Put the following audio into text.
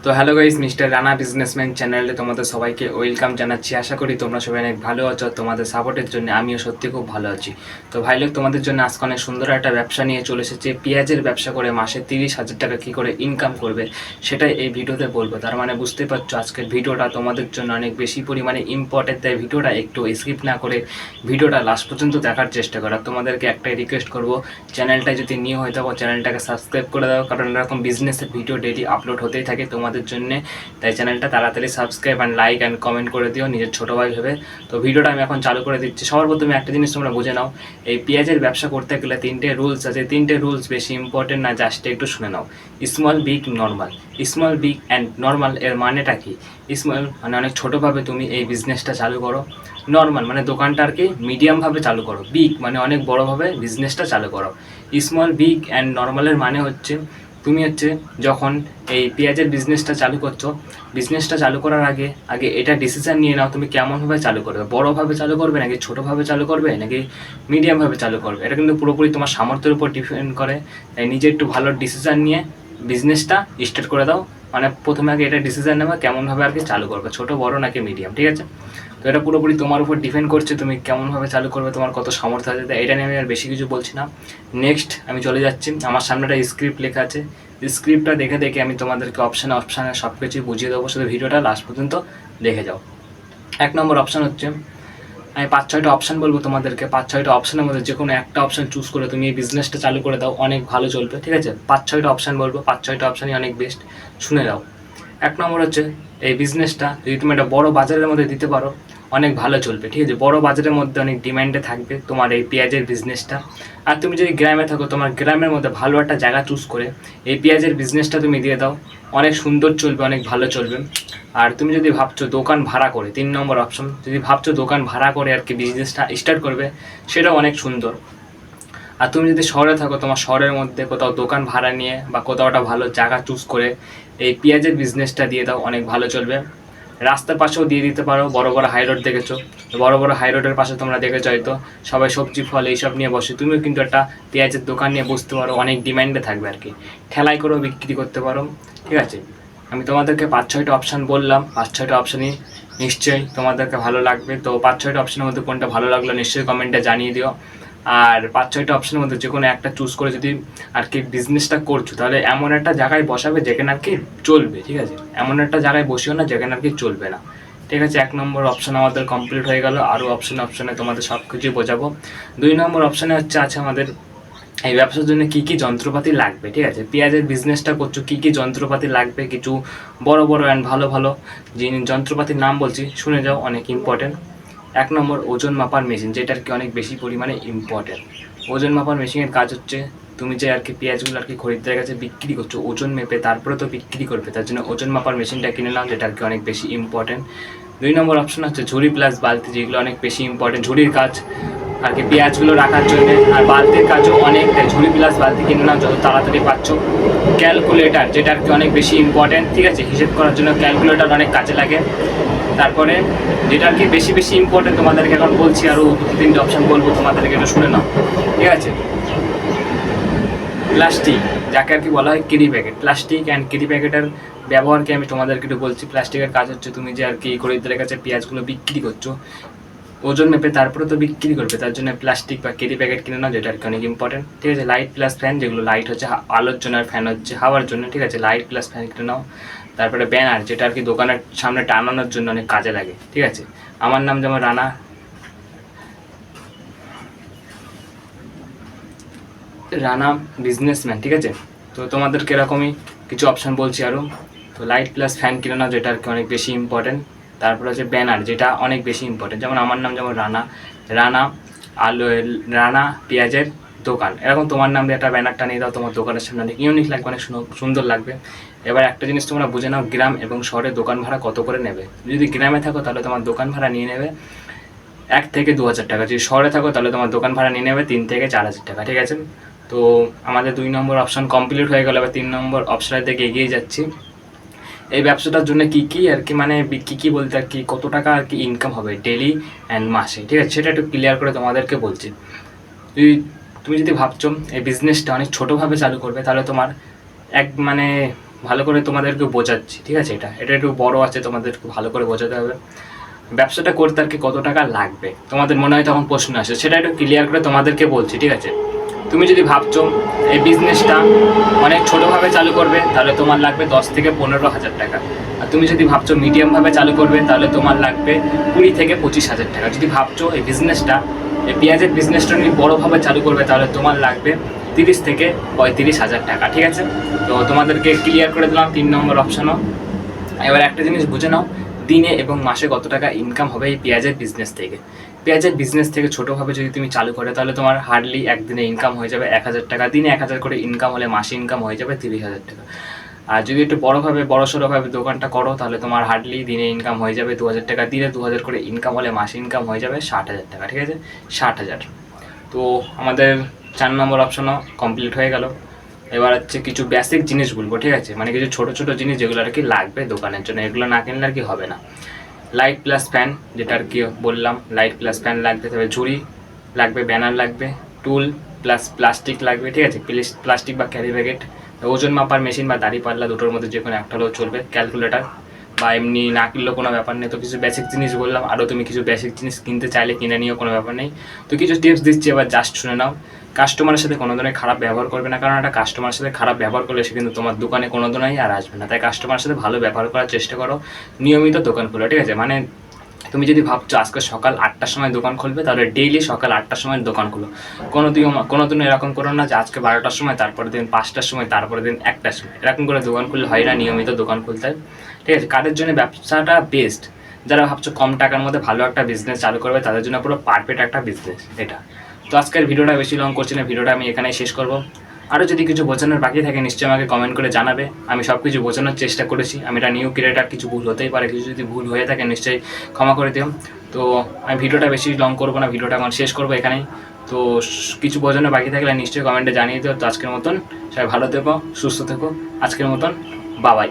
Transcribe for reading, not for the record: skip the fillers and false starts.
তো hello guys, mister Rana businessman চ্যানেলে তোমাদের সবাইকে ওয়েলকাম জানাচ্ছি। আশা করি তোমরা সবাই অনেক ভালো আছো। তোমাদের সাপোর্টের জন্য আমিও সত্যি খুব ভালো আছি। তো ভাই লোক, তোমাদের জন্য আজকে অনেক সুন্দর একটা ব্যবসা নিয়ে চলে এসেছে। পেঁয়াজের ব্যবসা করে মাসে 30,000 টাকা কী করে ইনকাম করবে সেটাই এই ভিডিওতে বলবো। তার মানে বুঝতে পারছো আজকের ভিডিওটা তোমাদের জন্য অনেক বেশি পরিমাণে ইম্পর্টেন্ট। তাই ভিডিওটা একটু স্কিপ না করে ভিডিওটা লাস্ট পর্যন্ত দেখার চেষ্টা করো। তোমাদেরকে একটাই রিকোয়েস্ট করবো, চ্যানেলটায় যদি নিউ হয়ে থাকো চ্যানেলটাকে সাবস্ক্রাইব করে দাও, কারণ এরকম বিজনেসের ভিডিও ডেইলি আপলোড হতেই থাকে তোমাদের জন্য। তাই চ্যানেলটা তাড়াতাড়ি subscribe and like and comment করে দিও নিজের ছোটো ভাই ভেবে। তো ভিডিওটা আমি এখন চালু করে দিচ্ছি। সবার প্রথমে একটা জিনিস তোমরা বুঝে নাও, এই পেঁয়াজের ব্যবসা করতে গেলে 3টে রুলস আছে। 3টে রুলস বেশি ইম্পর্টেন্ট না, জাস্ট একটু শুনে নাও। Small, big, normal. Small, big and normal এর মানেটা কি? স্মল মানে অনেক ছোটোভাবে তুমি এই বিজনেসটা চালু করো। নর্মাল মানে দোকানটা আর কি মিডিয়ামভাবে চালু করো। বিগ মানে অনেক বড়োভাবে বিজনেসটা চালু করো। স্মল, বিগ অ্যান্ড নর্মালের মানে হচ্ছে তুমি যখন এই পেঁয়াজের বিজনেসটা চালু করছো, বিজনেসটা চালু করার আগে আগে এটা ডিসিশান নিয়ে নাও তুমি কেমনভাবে চালু করবে। বড়োভাবে চালু করবে নাকি ছোটোভাবে চালু করবে নাকি মিডিয়ামভাবে চালু করবে, এটা কিন্তু পুরোপুরি তোমার সামর্থ্যের উপর ডিপেন্ড করে। তাই নিজে একটু ভালো ডিসিশান নিয়ে বিজনেসটা স্টার্ট করে দাও। মানে প্রথমে আগে এটা ডিসিশান নেবে কেমনভাবে আর কি চালু করবে, ছোটো বড় নাকি মিডিয়াম, ঠিক আছে? তো এটা পুরোপুরি তোমার উপর ডিপেন্ড করছে তুমি কেমনভাবে চালু করবে, তোমার কত সামর্থ্য আছে। তাই এটা নিয়ে আমি আর বেশি কিছু বলছি না। নেক্সট আমি চলে যাচ্ছি। আমার সামনে একটা স্ক্রিপ্ট লেখা আছে, স্ক্রিপ্টটা দেখে দেখে আমি তোমাদেরকে অপশানে সব কিছুই বুঝিয়ে দেবো। শুধু ভিডিওটা লাস্ট পর্যন্ত দেখে যাও। 1 নম্বর অপশান হচ্ছে, আমি 5-6টা অপশান বলবো তোমাদেরকে। 5-6টা অপশানের মধ্যে যে কোনো একটা অপশান চুজ করে তুমি এই বিজনেসটা চালু করে দাও, অনেক ভালো চলবে, ঠিক আছে? 5-6টা অপশান বলবো, 5-6টা অপশানই অনেক বেস্ট, শুনে দাও। 1 নম্বর হচ্ছে, এই বিজনেসটা যদি তুমি একটা বড় বাজারের মধ্যে দিতে পারো অনেক ভালো চলবে, ঠিক আছে? বড় বাজারের মধ্যে অনেক ডিমান্ডে থাকবে তোমার এই পেঁয়াজের বিজনেসটা। আর তুমি যদি গ্রামে থাকো, তোমার গ্রামের মধ্যে ভালো একটা জায়গা চুজ করে এই পেঁয়াজের বিজনেসটা তুমি দিয়ে দাও, অনেক সুন্দর চলবে, অনেক ভালো চলবে। আর তুমি যদি ভাবছো দোকান ভাড়া করে, 3 নম্বর অপশন, যদি ভাবছো দোকান ভাড়া করে আর কি বিজনেসটা স্টার্ট করবে, সেটাও অনেক সুন্দর। আর তুমি যদি শহরে থাকো, তোমার শহরের মধ্যে কোথাও দোকান ভাড়া নিয়ে বা কোথাও একটা ভালো জায়গা চুজ করে এই পেঁয়াজের বিজনেসটা দিয়ে দাও, অনেক ভালো চলবে। রাস্তার পাশেও দিয়ে দিতে পারো, বড় বড় হাই রোড দেখেছো, বড় বড় হাই রোডের পাশে তোমরা দেখেছো হয়তো সবাই সবজি ফল এইসব নিয়ে বসে, তুমিও কিন্তু একটা পেঁয়াজের দোকান নিয়ে বসতে পারো, অনেক ডিমান্ডে থাকবে আর কি। ঠেলাই করেও বিক্রি করতে পারো, ঠিক আছে? আমি তোমাদেরকে 5-6টা অপশান বললাম, 5-6টা অপশানই নিশ্চয়ই তোমাদেরকে ভালো লাগবে। তো 5-6টা অপশানের মধ্যে কোনটা ভালো লাগলো নিশ্চয়ই কমেন্টে জানিয়ে দিও। আর 5-6টা অপশানের মধ্যে যে কোনো একটা চুজ করে যদি আর কি বিজনেসটা করছো, তাহলে এমন একটা জায়গায় বসাবে যেখানে আর কি চলবে, ঠিক আছে? এমন একটা জায়গায় বসিও না যেখানে আর কি চলবে না, ঠিক আছে? 1 নম্বর অপশান আমাদের কমপ্লিট হয়ে গেল। আরও অপশানে তোমাদের সব কিছুই বোঝাবো। 2 নম্বর অপশানে আছে আমাদের এই ব্যবসার জন্য কী কী যন্ত্রপাতি লাগবে, ঠিক আছে? পেঁয়াজের বিজনেসটা করছো, কী কী যন্ত্রপাতি লাগবে, কিছু বড় বড় অ্যান্ড ভালো ভালো যন্ত্রপাতির নাম বলছি, শুনে যাও, অনেক ইম্পর্টেন্ট। 1 নম্বর ওজন মাপার মেশিন, যেটা আর কি অনেক বেশি পরিমাণে ইম্পর্টেন্ট। ওজন মাপার মেশিনের কাজ হচ্ছে, তুমি যে আর কি পেঁয়াজগুলো আর কি খরিদ্দারের কাছে বিক্রি করছো, ওজন মেপে তারপরে তো বিক্রি করবে, তার জন্য ওজন মাপার মেশিনটা কিনে নাও, যেটা আর কি অনেক বেশি ইম্পর্টেন্ট। 2 নম্বর অপশন হচ্ছে ঝুড়ি প্লাস বালতি, যেগুলো অনেক বেশি ইম্পর্টেন্ট। ঝুড়ির কাজ আর কি পেঁয়াজগুলো রাখার জন্য, আর বালতির কাজও অনেক, তাই ঝুড়ি প্লাস বালতি কিনে নাও যত তাড়াতাড়ি পাচ্ছ। ক্যালকুলেটার, যেটা আর কি অনেক বেশি ইম্পর্টেন্ট, ঠিক আছে? হিসেব করার জন্য ক্যালকুলেটার অনেক কাজে লাগে। তারপরে যেটা আর কি বেশি বেশি ইম্পর্টেন্ট তোমাদেরকে এখন বলছি, আরও 2-3টে অপশান বলবো তোমাদেরকে, এটা শুনে নাও, ঠিক আছে? প্লাস্টিক, যাকে আর কি বলা হয় carry packet. Plastic and carry প্যাকেটের ব্যবহারকে আমি তোমাদেরকে একটু বলছি। প্লাস্টিকের কাজ হচ্ছে, তুমি যে আর কি খরিদ্দারের কাছে পেঁয়াজগুলো বিক্রি করছো, ওজন মেপে তারপরে তো বিক্রি করবে, তার জন্য প্লাস্টিক বা ক্যারি প্যাকেট কিনে নাও, যেটা আর কি অনেক ইম্পর্টেন্ট, ঠিক আছে? লাইট প্লাস ফ্যান, যেগুলো লাইট হচ্ছে আলোর জন্য আর ফ্যান হচ্ছে হাওয়ার জন্য, ঠিক আছে? লাইট প্লাস ফ্যান কিনে নাও। তারপরে ব্যানার, যেটা আর কি দোকানের সামনে টানানোর জন্য অনেক কাজে লাগে, ঠিক আছে? আমার নাম যেমন রানা বিজনেসম্যান, ঠিক আছে? তো তোমাদেরকে এরকমই কিছু অপশান বলছি আরও। তো লাইট প্লাস ফ্যান কিনে নাও, যেটা আর কি অনেক বেশি ইম্পর্টেন্ট। তারপর হচ্ছে ব্যানার, যেটা অনেক বেশি ইম্পর্টেন্ট, যেমন আমার নাম যেমন রানা আলু রানা পেঁয়াজের দোকান, এরকম তোমার নাম দিয়ে একটা ব্যানারটা নিয়ে দাও, তোমার দোকানের সামনে অনেক ইউনিক লাগবে, অনেক সুন্দর লাগবে। এবার একটা জিনিস তোমরা বুঝে নাও, গ্রাম এবং শহরে দোকান ভাড়া কত করে নেবে। যদি গ্রামে থাকো তাহলে তোমার দোকান ভাড়া নিয়ে নেবে 1 থেকে 2,000 টাকা। যদি শহরে থাকো তাহলে তোমার দোকান ভাড়া নিয়ে নেবে 3 থেকে 4,000 টাকা, ঠিক আছে? তো আমাদের 2 নম্বর অপশান কমপ্লিট হয়ে গেল। এবার 3 নম্বর অপশানের দিকে এগিয়ে যাচ্ছি। এই ব্যবসাটার জন্য কী কী আর কি, মানে কী কী বলতে আর কি কত টাকা আর কি ইনকাম হবে ডেলি অ্যান্ড মাসে, ঠিক আছে? সেটা একটু ক্লিয়ার করে তোমাদেরকে বলছি। তুমি যদি ভাবছো এই বিজনেসটা অনেক ছোটোভাবে চালু করবে, তাহলে তোমার ভালো করে তোমাদেরকে বোঝাচ্ছি, ঠিক আছে? এটা এটা একটু বড় আছে, তোমাদেরকে ভালো করে বোঝাতে হবে। ব্যবসাটা করতে আর কি কত টাকা লাগবে তোমাদের মনে হয় তখন প্রশ্ন আসে, সেটা একটু ক্লিয়ার করে তোমাদেরকে বলছি, ঠিক আছে? তুমি যদি ভাবছো এই বিজনেসটা অনেক ছোটোভাবে চালু করবে তাহলে তোমার লাগবে 10 থেকে 15 হাজার টাকা। আর তুমি যদি ভাবছো মিডিয়ামভাবে চালু করবে তাহলে তোমার লাগবে 20 থেকে 25 হাজার টাকা। যদি ভাবছো এই বিজনেসটা, এই পেঁয়াজের বিজনেসটা নিয়ে বড়োভাবে চালু করবে তাহলে তোমার লাগবে 30 থেকে 35 হাজার টাকা, ঠিক আছে? তো তোমাদেরকে ক্লিয়ার করে দিলাম 3 নম্বর অপশনও। এবার একটা জিনিস বুঝে নাও, দিনে এবং মাসে কত টাকা ইনকাম হবে এই পেঁয়াজের বিজনেস থেকে। পেঁয়াজের বিজনেস থেকে ছোটোভাবে যদি তুমি চালু করে তাহলে তোমার হার্ডলি একদিনে ইনকাম হয়ে যাবে 1,000 টাকা। দিনে 1,000 করে ইনকাম হলে মাসে ইনকাম হয়ে যাবে 30,000 টাকা। আর যদি একটু বড়সড়োভাবে দোকানটা করো তাহলে তোমার হার্ডলি দিনে ইনকাম হয়ে যাবে 2,000 টাকা। দিনে 2,000 করে ইনকাম হলে মাসে ইনকাম হয়ে যাবে 60,000 টাকা, ঠিক আছে? 60,000। তো আমাদের 4 নম্বর অপশনও কমপ্লিট হয়ে গেল। এবার হচ্ছে কিছু বেসিক জিনিস বলবো, ঠিক আছে? মানে কিছু ছোটো ছোটো জিনিস যেগুলো আর কি লাগবে দোকানের জন্য, এগুলো না কিনলে আর কি হবে না। লাইট প্লাস ফ্যান, যেটা আর কি বললাম, লাইট প্লাস ফ্যান লাগবে, তবে ঝুড়ি লাগবে, ব্যানার লাগবে, টুল প্লাস প্লাস্টিক লাগবে, ঠিক আছে? প্লাস্টিক বা ক্যারি ব্যাগেট, ওজন মাপার মেশিন বা দাড়িপাল্লা, দুটোর মধ্যে যে কোনো একটা হলেও চলবে, ক্যালকুলেটার বা এমনি না কিনলেও কোনো ব্যাপার নেই। তো কিছু বেসিক জিনিস বললাম, আরও তুমি কিছু বেসিক জিনিস কিনতে চাইলে কিনে নিও, কোনো ব্যাপার নেই। তো কিছু টিপস দিচ্ছি, এবার জাস্ট শুনে নাও। কাস্টমারের সাথে কোনো ধরনের খারাপ ব্যবহার করবে না, কারণ একটা কাস্টমারের সাথে খারাপ ব্যবহার করলে সে কিন্তু তোমার দোকানে কোনো দিনই আর আসবে না। তাই কাস্টমারের সাথে ভালো ব্যবহার করার চেষ্টা করো, নিয়মিত দোকান খোলো, ঠিক আছে? মানে তুমি যদি ভাবছো আজকে সকাল 8টার সময় দোকান খুলবে তাহলে ডেইলি সকাল 8টার সময় দোকান খুলো। কোনো দিন এরকম করো না যে আজকে 12টার সময়, তারপরে দিন 5টার সময়, তারপরে দিন 1টার সময়। এরকম করে দোকান খুললে হয় না, নিয়মিত দোকান খুলতে হয়, ঠিক আছে? কাদের জন্য ব্যবসাটা বেস্ট? যারা ভাবছো কম টাকার মধ্যে ভালো একটা বিজনেস চালু করবে তাদের জন্য পুরো পারফেক্ট একটা বিজনেস এটা। তো আজকের ভিডিওটা বেশি লং করছি না, ভিডিওটা আমি এখানেই শেষ করবো। আরও যদি কিছু বোঝানোর বাকি থাকে নিশ্চয়ই আমাকে কমেন্ট করে জানাবে। আমি সব কিছু বোঝানোর চেষ্টা করেছি। আমি এটা নিউ ক্রিয়েটার, কিছু ভুল হতেই পারে, কিছু যদি ভুল হয়ে থাকে নিশ্চয়ই ক্ষমা করে দিও। তো আমি ভিডিওটা বেশি লং করবো না, ভিডিওটা এখন শেষ করবো এখানেই। তো কিছু বোঝানোর বাকি থাকলে নিশ্চয়ই কমেন্টে জানিয়ে দিও। তো আজকের মতন সবাই ভালো থেকো, সুস্থ থেকো। আজকের মতন বাবাই।